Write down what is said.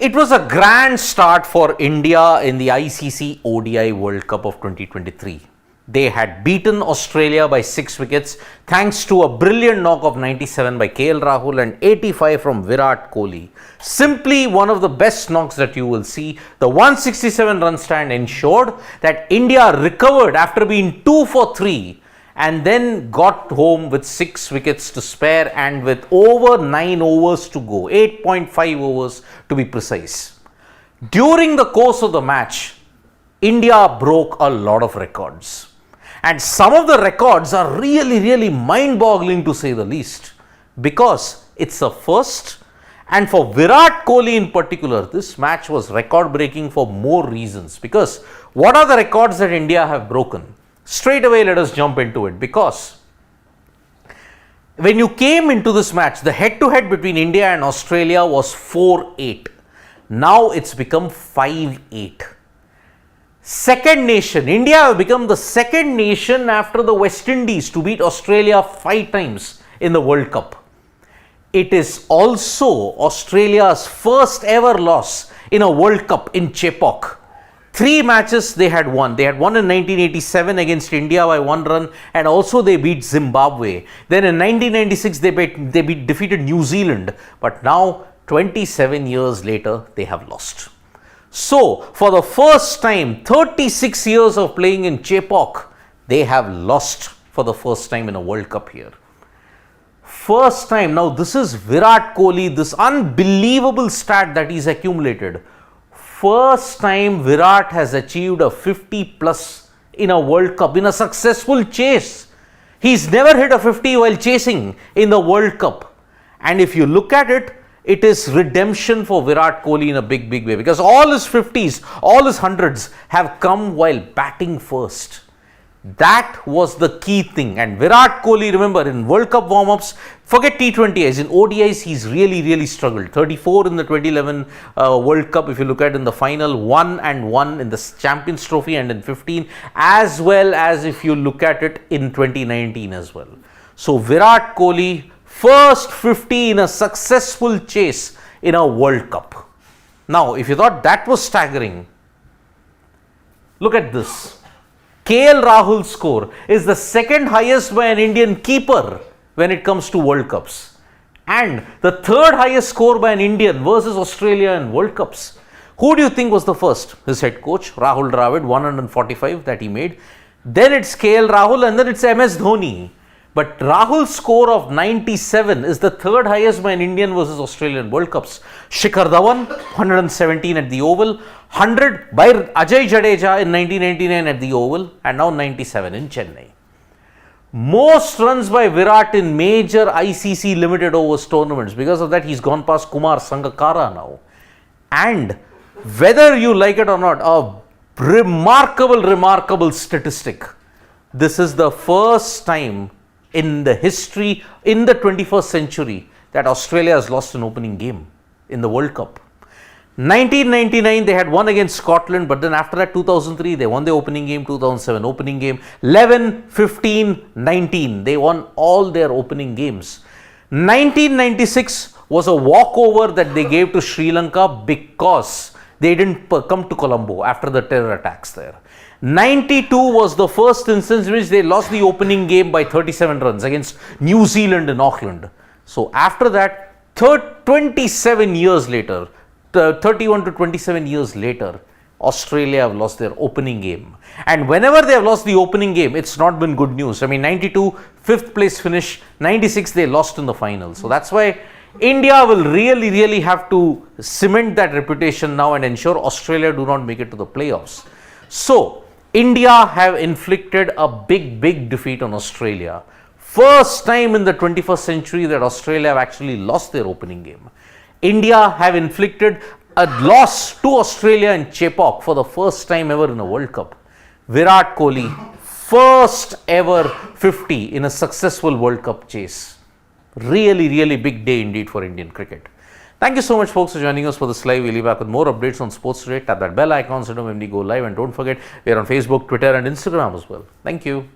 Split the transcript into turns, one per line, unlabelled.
It was a grand start for India in the ICC ODI World Cup of 2023. They had beaten Australia by 6 wickets thanks to a brilliant knock of 97 by KL Rahul and 85 from Virat Kohli. Simply one of the best knocks that you will see. The 167 run stand ensured that India recovered after being 2 for 3 and then got home with 6 wickets to spare and with over 9 overs to go, 8.5 overs to be precise. During the course of the match, India broke a lot of records. And some of the records are really mind-boggling to say the least, because it's a first, and for Virat Kohli in particular, this match was record-breaking for more reasons. Because what are the records that India have broken? Straight away, let us jump into it, because when you came into this match, the head-to-head between India and Australia was 4-8. Now it's become 5-8. Second nation, India have become the second nation after the West Indies to beat Australia 5 times in the World Cup. It is also Australia's first ever loss in a World Cup in Chepauk. 3 matches they had won. They had won in 1987 against India by 1 run, and also they beat Zimbabwe. Then in 1996 they defeated New Zealand, but now 27 years later they have lost. So for the first time, 36 years of playing in Chepauk, they have lost for the first time in a World Cup here. First time. Now this is Virat Kohli, this unbelievable stat that he's accumulated. First time Virat has achieved a 50 plus in a World Cup, in a successful chase. He's never hit a 50 while chasing in the World Cup. And if you look at it, it is redemption for Virat Kohli in a big way, because all his 50s, all his 100s have come while batting first. That was the key thing. And Virat Kohli, remember, in World Cup warm-ups, forget T20Is, in ODIs he's really struggled. 34 in the 2011 World Cup, if you look at in the final, 1 and 1 in the Champions Trophy and in 15, as well as if you look at it in 2019 as well. So Virat Kohli, first 50 in a successful chase in a World Cup. Now, if you thought that was staggering, look at this. KL Rahul's score is the second highest by an Indian keeper when it comes to World Cups, and the third highest score by an Indian versus Australia in World Cups. Who do you think was the first? His head coach, Rahul Dravid, 145 that he made. Then it's KL Rahul, and then it's MS Dhoni. But Rahul's score of 97 is the third highest by an Indian versus Australian World Cups. Shikhar Dhawan, 117 at the Oval, 100 by Ajay Jadeja in 1999 at the Oval, and now 97 in Chennai. Most runs by Virat in major ICC limited overs tournaments. Because of that, he's gone past Kumar Sangakkara now. And whether you like it or not, a remarkable statistic. This is the first time in the history, in the 21st century, that Australia has lost an opening game in the World Cup. 1999, they had won against Scotland, but then after that, 2003, they won the opening game, 2007 opening game, 11, 15, 19, they won all their opening games. 1996 was a walkover that they gave to Sri Lanka because they didn't come to Colombo after the terror attacks there. 92 was the first instance in which they lost the opening game by 37 runs against New Zealand in Auckland. So after that, 27 years later, 31 to 27 years later, Australia have lost their opening game. And whenever they have lost the opening game, it's not been good news. I mean, 92, 5th place finish, 96, they lost in the final. So that's why India will really have to cement that reputation now and ensure Australia do not make it to the playoffs. So India have inflicted a big defeat on Australia. First time in the 21st century that Australia have actually lost their opening game. India have inflicted a loss to Australia in Chepauk for the first time ever in a World Cup. Virat Kohli, first ever 50 in a successful World Cup chase. Really big day indeed for Indian cricket. Thank you so much, folks, for joining us for this live. We'll be back with more updates on sports today. Tap that bell icon so you know when we go live, and don't forget, we are on Facebook, Twitter and Instagram as well. Thank you.